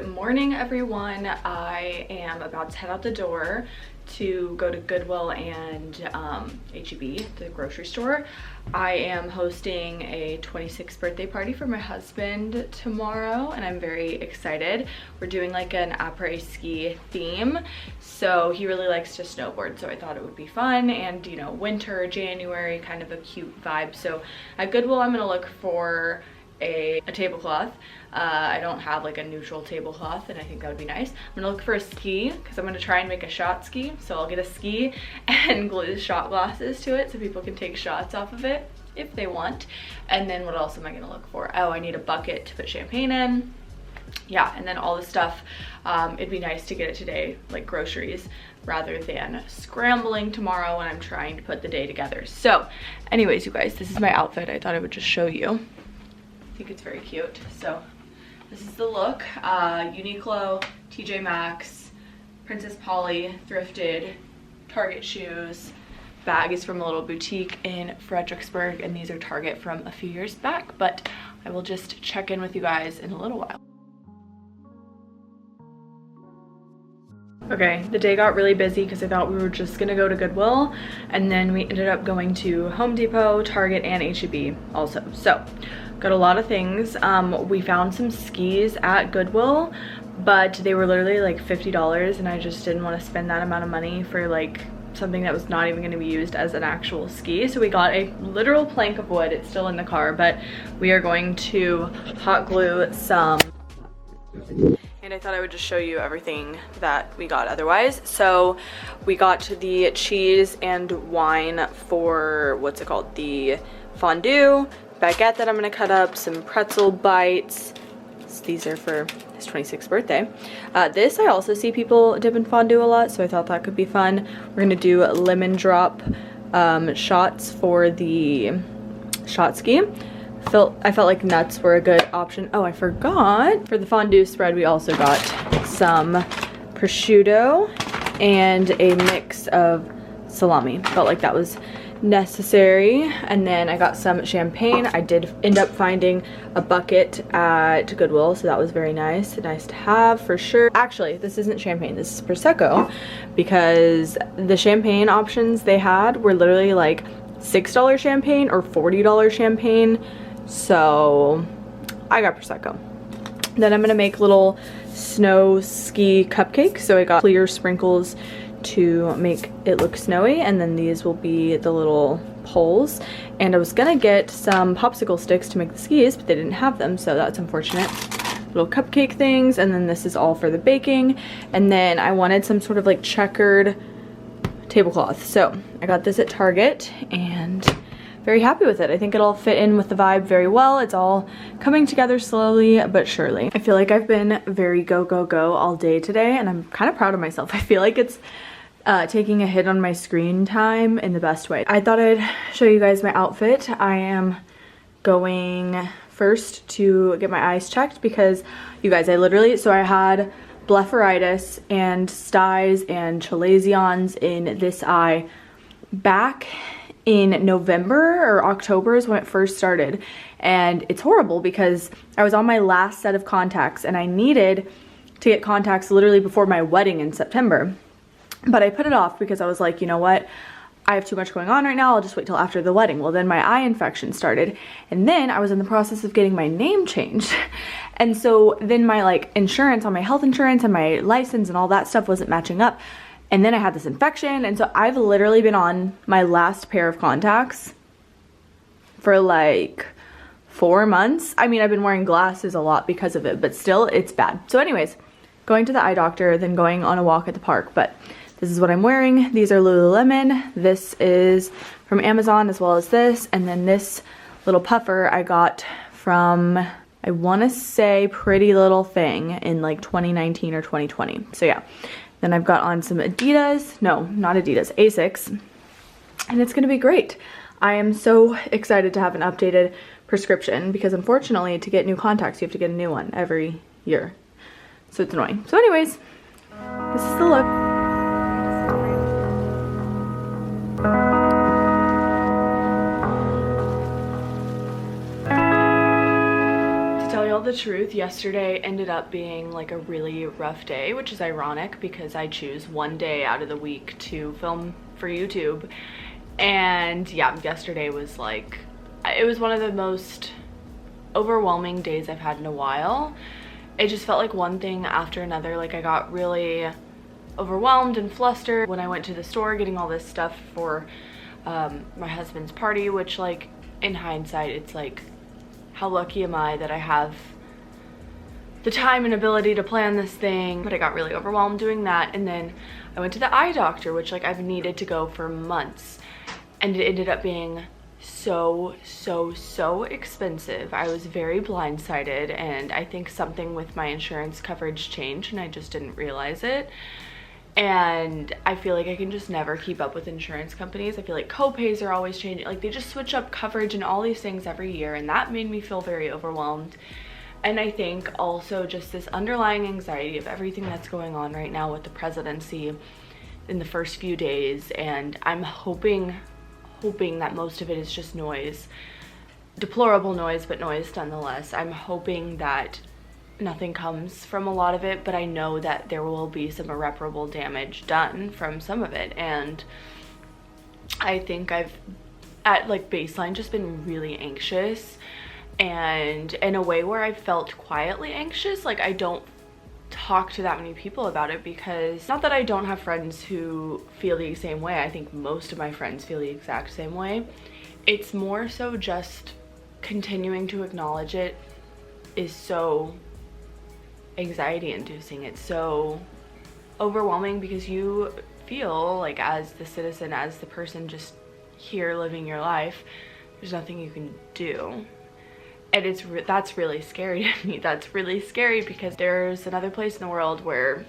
Good morning, everyone. I am about to head out the door to go to Goodwill and H-E-B, the grocery store. I am hosting a 26th birthday party for my husband tomorrow, and I'm very excited. We're doing like an après-ski theme, so he really likes to snowboard, so I thought it would be fun, and you know, winter, January, kind of a cute vibe. So at Goodwill, I'm gonna look for a tablecloth. I don't have like a neutral tablecloth, and I think that would be nice. I'm gonna look for a ski because I'm gonna try and make a shot ski. So I'll get a ski and glue shot glasses to it so people can take shots off of it if they want. And then what else am I gonna look for? Oh, I need a bucket to put champagne in. Yeah, and then all the stuff. It'd be nice to get it today, like groceries, rather than scrambling tomorrow when I'm trying to put the day together. So anyways, you guys, this is my outfit. I thought I would just show you. I think it's very cute. So this is the look. Uniqlo, TJ Maxx, Princess Polly, thrifted, Target shoes. Bag is from a little boutique in Fredericksburg, and these are Target from a few years back, but I will just check in with you guys in a little while. Okay, the day got really busy because I thought we were just gonna go to Goodwill, and then we ended up going to Home Depot, Target, and H-E-B also. So got a lot of things. We found some skis at Goodwill, but they were literally like $50, and I just didn't want to spend that amount of money for like something that was not even going to be used as an actual ski. So we got a literal plank of wood. It's still in the car, but we are going to hot glue some. And I thought I would just show you everything that we got otherwise. So we got the cheese and wine for, what's it called, the fondue, baguette that I'm gonna cut up, some pretzel bites. These are for his 26th birthday. This I also see people dip in fondue a lot, so I thought that could be fun. We're gonna do lemon drop shots for the shot ski. I felt like nuts were a good option. Oh, I forgot. For the fondue spread, we also got some prosciutto and a mix of salami. Felt like that was necessary. And then I got some champagne. I did end up finding a bucket at Goodwill, so that was very nice to have for sure. Actually, this isn't champagne, this is Prosecco, because the champagne options they had were literally like $6 champagne or $40 champagne. So I got Prosecco. Then I'm gonna make little snow ski cupcakes. So I got clear sprinkles to make it look snowy, and then these will be the little poles. And I was gonna get some popsicle sticks to make the skis, but they didn't have them, so that's unfortunate. Little cupcake things, and then this is all for the baking. And then I wanted some sort of like checkered tablecloth. So I got this at Target, and very happy with it. I think it'll fit in with the vibe very well. It's all coming together slowly but surely. I feel like I've been very go, go, go all day today, and I'm kind of proud of myself. I feel like it's taking a hit on my screen time in the best way. I thought I'd show you guys my outfit. I am going first to get my eyes checked because, you guys, so I had blepharitis and styes and chalazions in this eye back in November or October is when it first started, and it's horrible because I was on my last set of contacts and I needed to get contacts literally before my wedding in September, but I put it off because I was like, you know what, I have too much going on right now, I'll just wait till after the wedding. Well, then my eye infection started, and then I was in the process of getting my name changed, and so then my like insurance on my health insurance and my license and all that stuff wasn't matching up. And then I had this infection, and so I've literally been on my last pair of contacts for like 4 months. I mean, I've been wearing glasses a lot because of it, but still, it's bad. So anyways, going to the eye doctor, then going on a walk at the park, but this is what I'm wearing. These are Lululemon. This is from Amazon, as well as this, and then this little puffer I got from, I want to say, Pretty Little Thing in like 2019 or 2020. So yeah. Then I've got on some Adidas, no, not Adidas, Asics, and it's gonna be great. I am so excited to have an updated prescription because unfortunately to get new contacts, you have to get a new one every year. So it's annoying. So anyways, this is the look. the truth, yesterday ended up being like a really rough day, which is ironic because I choose one day out of the week to film for YouTube. And yeah, yesterday was like, it was one of the most overwhelming days I've had in a while. It just felt like one thing after another. Like I got really overwhelmed and flustered when I went to the store getting all this stuff for my husband's party, which like in hindsight, it's like, how lucky am I that I have the time and ability to plan this thing. But I got really overwhelmed doing that. And then I went to the eye doctor, which like I've needed to go for months. And it ended up being so expensive. I was very blindsided, and I think something with my insurance coverage changed and I just didn't realize it. And I feel like I can just never keep up with insurance companies. I feel like co-pays are always changing. Like they just switch up coverage and all these things every year, and that made me feel very overwhelmed. And I think also just this underlying anxiety of everything that's going on right now with the presidency in the first few days. And I'm hoping that most of it is just noise, deplorable noise, but noise nonetheless. I'm hoping that nothing comes from a lot of it, but I know that there will be some irreparable damage done from some of it. And I think I've at like baseline just been really anxious, and in a way where I felt quietly anxious. Like I don't talk to that many people about it, because not that I don't have friends who feel the same way. I think most of my friends feel the exact same way. It's more so just continuing to acknowledge it is so anxiety inducing. It's so overwhelming because you feel like, as the citizen, as the person just here living your life, there's nothing you can do. And that's really scary to me. That's really scary because there's another place in the world where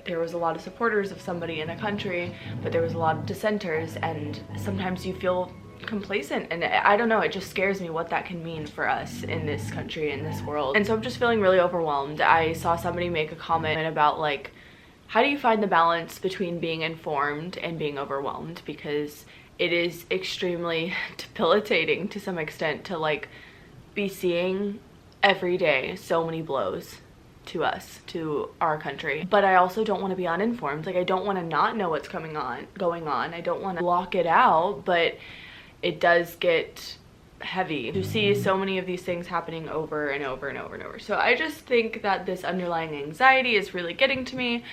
there was a lot of supporters of somebody in a country, but there was a lot of dissenters, and sometimes you feel complacent. And I don't know, it just scares me what that can mean for us in this country, in this world. And so I'm just feeling really overwhelmed. I saw somebody make a comment about like, how do you find the balance between being informed and being overwhelmed? Because it is extremely debilitating to some extent to like be seeing every day so many blows to us, to our country. But I also don't want to be uninformed. Like I don't want to not know what's going on. I don't want to block it out, but it does get heavy to see so many of these things happening over and over and over and over. So I just think that this underlying anxiety is really getting to me,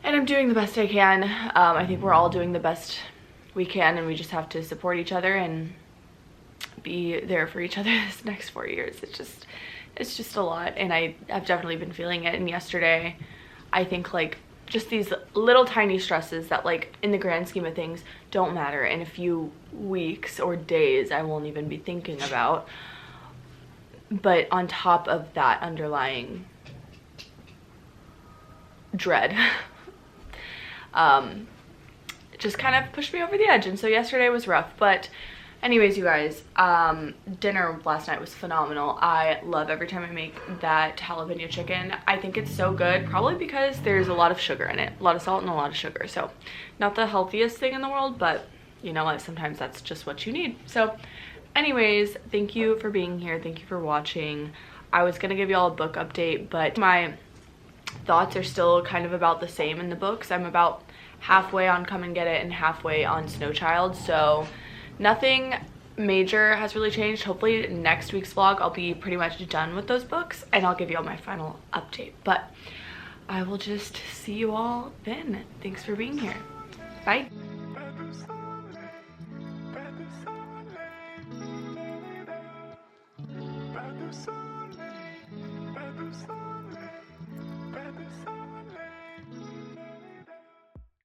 and I'm doing the best I can. I think we're all doing the best we can, and we just have to support each other and be there for each other this next 4 years. It's just a lot, and I have definitely been feeling it. And yesterday, I think like just these little tiny stresses that like in the grand scheme of things don't matter. In a few weeks or days I won't even be thinking about, but on top of that underlying dread just kind of pushed me over the edge. And so yesterday was rough. But anyways, you guys, dinner last night was phenomenal. I love every time I make that jalapeno chicken. I think it's so good, probably because there's a lot of sugar in it, a lot of salt and a lot of sugar. So not the healthiest thing in the world, but you know what, sometimes that's just what you need. So anyways, thank you for being here. Thank you for watching. I was gonna give y'all a book update, but my thoughts are still kind of about the same in the books. I'm about halfway on Come and Get It and halfway on Snow Child, so nothing major has really changed. Hopefully next week's vlog I'll be pretty much done with those books and I'll give you all my final update. But I will just see you all then. Thanks for being here. Bye.